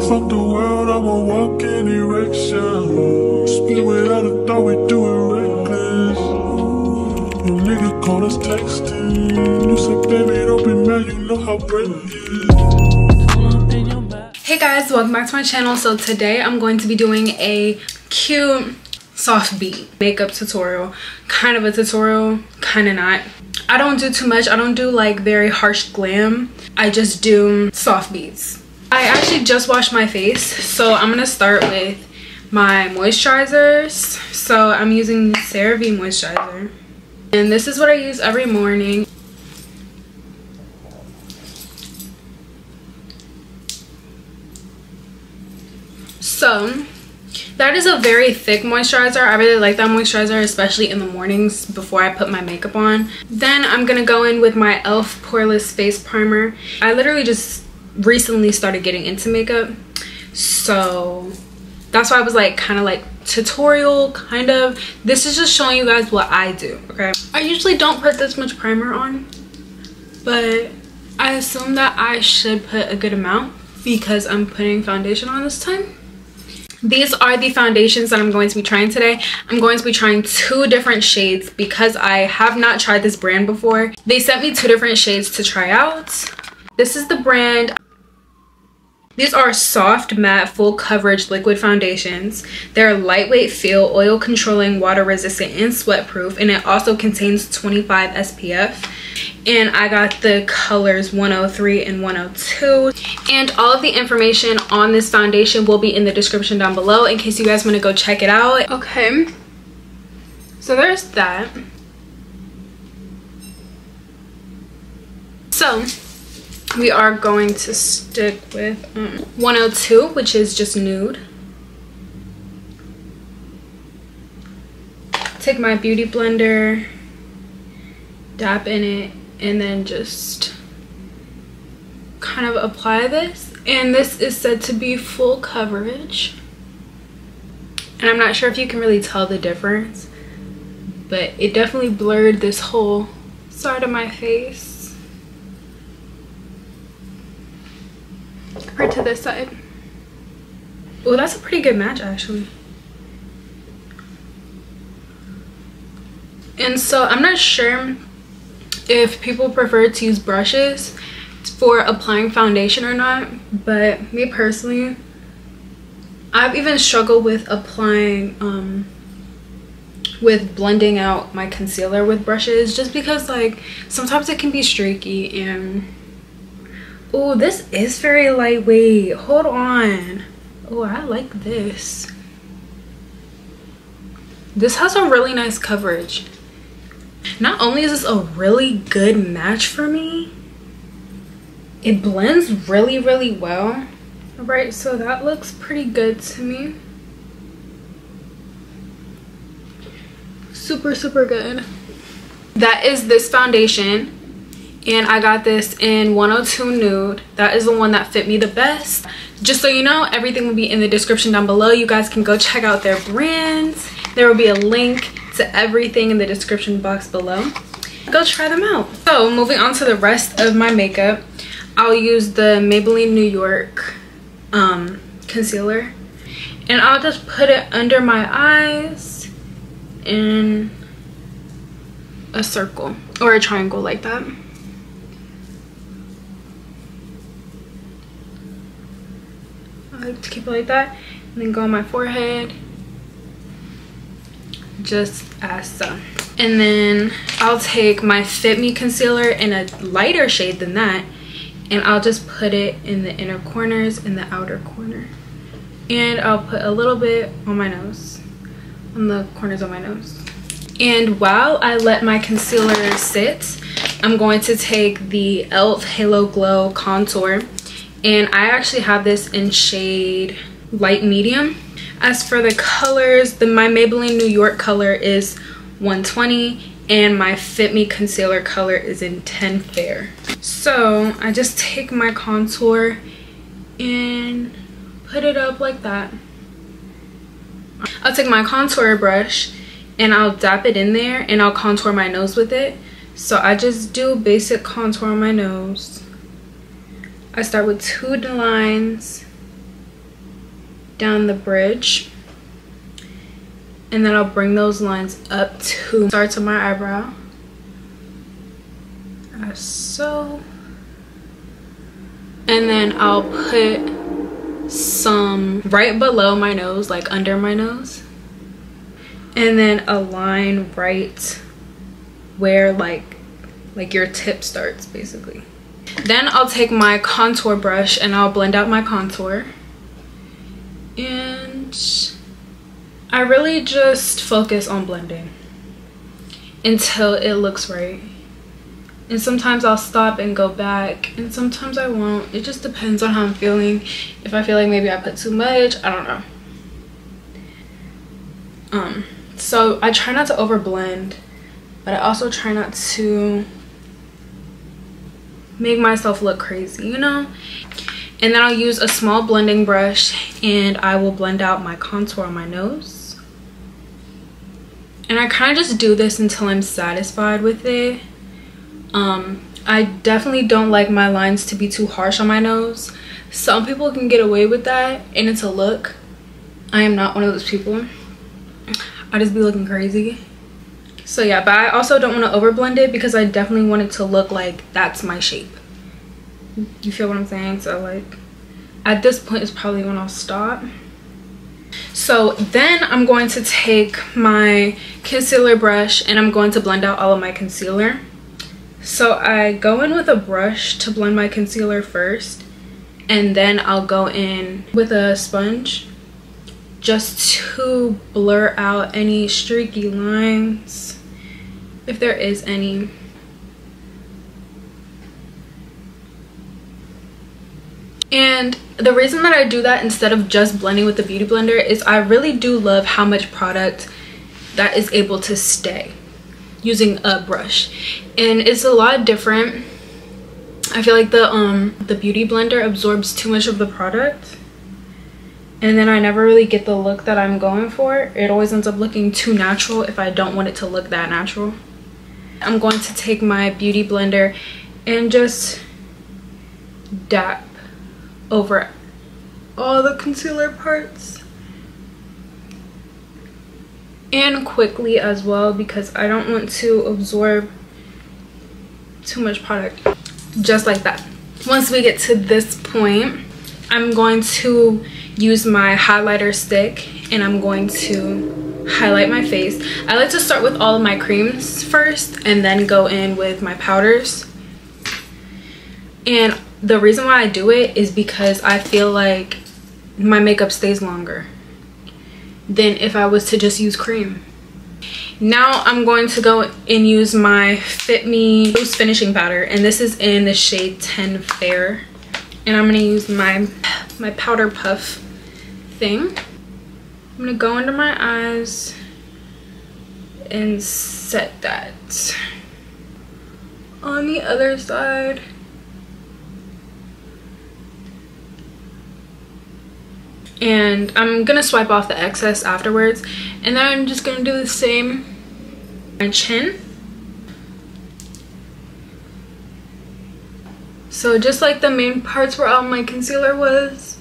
fuck the world, I'm a walking erection. Split without a thought, we do it reckless. Your nigga call us texting. You said, baby, don't be mad, you know how bread is. Hey guys, welcome back to my channel. So today I'm going to be doing a cute soft beat makeup tutorial. Kind of a tutorial, kind of not. I don't do too much. I don't do like very harsh glam. I just do soft beats. I actually just washed my face, so I'm gonna start with my moisturizers. So I'm using CeraVe moisturizer, and this is what I use every morning. So that is a very thick moisturizer. I really like that moisturizer, especially in the mornings before I put my makeup on. Then I'm gonna go in with my e.l.f. poreless face primer. I literally just recently started getting into makeup, so that's why I was like kind of like tutorial kind of. This is just showing you guys what I do, okay? I usually don't put this much primer on, but I assume that I should put a good amount because I'm putting foundation on this time. These are the foundations that I'm going to be trying today. I'm going to be trying 2 different shades because I have not tried this brand before. They sent me 2 different shades to try out. This is the brand. These are soft matte full coverage liquid foundations. They're lightweight feel, oil controlling, water resistant, and sweat proof, and it also contains 25 SPF. And I got the colors 103 and 102, and all of the information on this foundation will be in the description down below in case you guys want to go check it out. Okay, so there's that. So we are going to stick with 102, which is just nude. Take my beauty blender, dab in it, and then just kind of apply this. And this is said to be full coverage, and I'm not sure if you can really tell the difference, but it definitely blurred this whole side of my face compared to this side. Oh, that's a pretty good match actually. And so I'm not sure if people prefer to use brushes for applying foundation or not, but me personally, I've even struggled with applying with blending out my concealer with brushes, just because like sometimes it can be streaky. And oh, this is very lightweight. Hold on. Oh, I like this. This has a really nice coverage. Not only is this a really good match for me, it blends really, really well. All right, so that looks pretty good to me. Super, super good. That is this foundation, and I got this in 102 Nude. That is the one that fit me the best. Just so you know, everything will be in the description down below. You guys can go check out their brands. There will be a link to everything in the description box below. Go try them out. So moving on to the rest of my makeup, I'll use the Maybelline New York concealer, and I'll just put it under my eyes in a circle or a triangle like that. I like to keep it like that, and then go on my forehead just as so. And then I'll take my Fit Me concealer in a lighter shade than that, and I'll just put it in the inner corners and the outer corner, and I'll put a little bit on my nose, on the corners of my nose. And while I let my concealer sit, I'm going to take the e.l.f. Halo Glow contour, and I actually have this in shade light medium. As for the colors, my Maybelline New York color is 120, and my Fit Me concealer color is in 10 Fair. So I just take my contour and put it up like that. I'll take my contour brush and I'll dap it in there, and I'll contour my nose with it. So I just do basic contour on my nose. I start with 2 lines down the bridge. And then I'll bring those lines up to starts of my eyebrow. As so. And then I'll put some right below my nose, like under my nose. And then a line right where like your tip starts, basically. Then I'll take my contour brush and I'll blend out my contour. And I really just focus on blending until it looks right. And sometimes I'll stop and go back, and sometimes I won't. It just depends on how I'm feeling. If I feel like maybe I put too much, I don't know. So I try not to over blend, but I also try not to make myself look crazy, you know? And then I'll use a small blending brush and I will blend out my contour on my nose. And I kind of just do this until I'm satisfied with it. I definitely don't like my lines to be too harsh on my nose. Some people can get away with that and it's a look. I am not one of those people. I just be looking crazy. So yeah, but I also don't want to over blend it because I definitely want it to look like that's my shape. You feel what I'm saying? So like at this point is probably when I'll stop. So then I'm going to take my concealer brush and I'm going to blend out all of my concealer. So I go in with a brush to blend my concealer first, and then I'll go in with a sponge just to blur out any streaky lines, if there is any. And the reason that I do that instead of just blending with the beauty blender is I really do love how much product that is able to stay using a brush, and it's a lot different. I feel like the beauty blender absorbs too much of the product, and then I never really get the look that I'm going for. It always ends up looking too natural if I don't want it to look that natural. I'm going to take my beauty blender and just dab over all the concealer parts, and quickly as well, because I don't want to absorb too much product. Just like that. Once we get to this point, I'm going to use my highlighter stick and I'm going to highlight my face. I like to start with all of my creams first and then go in with my powders. And the reason why I do it is because I feel like my makeup stays longer than if I was to just use cream. Now I'm going to go and use my Fit Me Loose Finishing Powder, and this is in the shade 10 Fair. And I'm going to use my powder puff thing. I'm going to go under my eyes and set that. On the other side. And I'm gonna swipe off the excess afterwards, and then I'm just gonna do the same my chin. So just like the main parts where all my concealer was.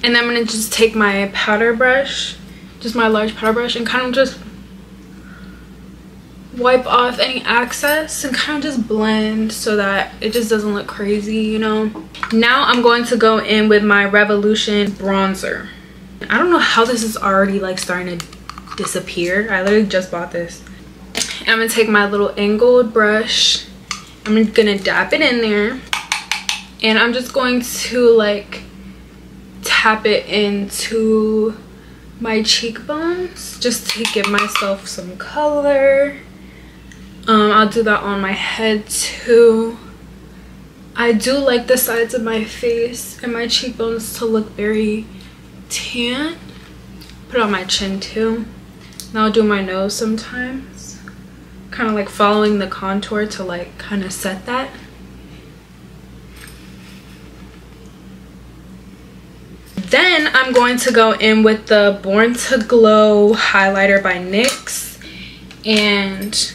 And then I'm gonna just take my powder brush, just my large powder brush, and kind of just wipe off any excess and kind of just blend so that it just doesn't look crazy, you know. Now I'm going to go in with my Revolution bronzer. I don't know how this is already like starting to disappear. I literally just bought this. And I'm gonna take my little angled brush. I'm gonna dab it in there, and I'm just going to like tap it into my cheekbones just to give myself some color. I'll do that on my head too. I do like the sides of my face and my cheekbones to look very tan. Put it on my chin too. And I'll do my nose sometimes, kind of like following the contour to like kind of set that. Then I'm going to go in with the Born to Glow highlighter by NYX and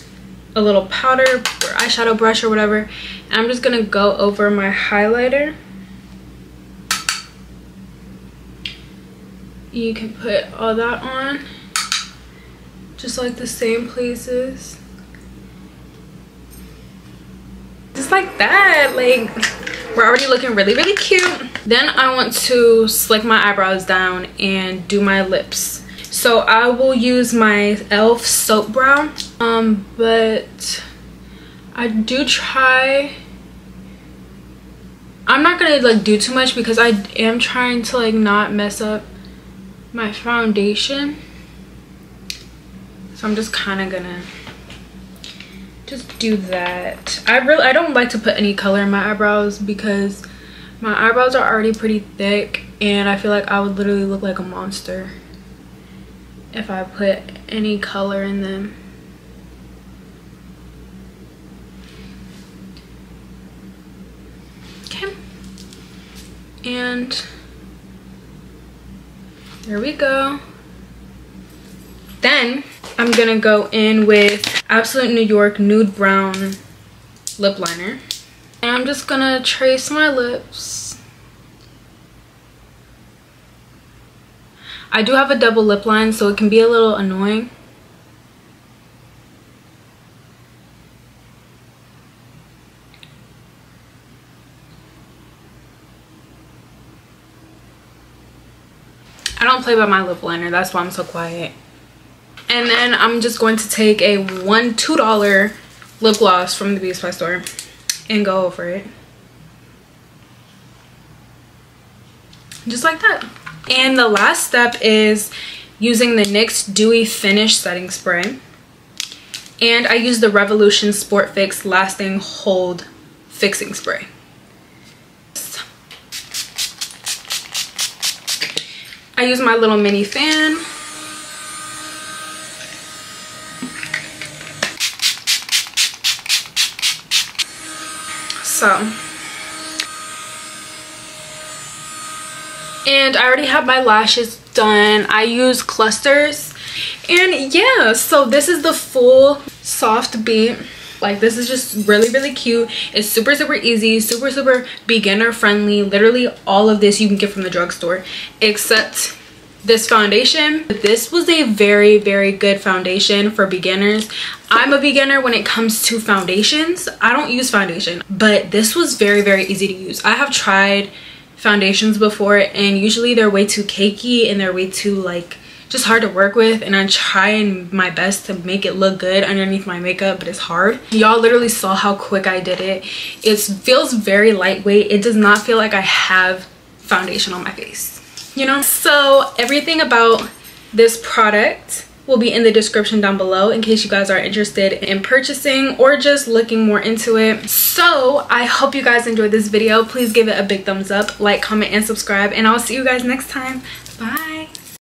a little powder or eyeshadow brush or whatever, and I'm just gonna go over my highlighter You can put all that on, just like the same places. Just like that, like we're already looking really, really cute. Then I want to slick my eyebrows down and do my lips. So I will use my e.l.f. soap brow, but I do try, I'm not gonna like do too much because I am trying to like not mess up my foundation. So I'm just kind of gonna just do that. I don't like to put any color in my eyebrows because my eyebrows are already pretty thick and I feel like I would literally look like a monster if I put any color in them. Okay, and there we go. Then I'm gonna go in with Absolute New York Nude Brown lip liner, and I'm just gonna trace my lips. I do have a double lip line, so it can be a little annoying. I don't play by my lip liner, that's why I'm so quiet. And then I'm just going to take a $2 lip gloss from the Beauty Supply store and go over it. Just like that. And the last step is using the NYX Dewy Finish Setting Spray. And I use the Revolution Sport Fix Lasting Hold Fixing Spray. I use my little mini fan. So, and I already have my lashes done. I use clusters, and yeah, so this is the full soft beat. Like, this is just really, really cute. It's super, super easy, super, super beginner friendly. Literally all of this you can get from the drugstore except this foundation. This was a very, very good foundation for beginners. I'm a beginner when it comes to foundations. I don't use foundation, but this was very, very easy to use. I have tried foundations before and usually they're way too cakey and they're way too like just hard to work with, and I'm trying my best to make it look good underneath my makeup, but it's hard. Y'all literally saw how quick I did it. It feels very lightweight. It does not feel like I have foundation on my face, you know? So everything about this product will be in the description down below in case you guys are interested in purchasing or just looking more into it. So I hope you guys enjoyed this video. Please give it a big thumbs up, like, comment, and subscribe, and I'll see you guys next time. Bye.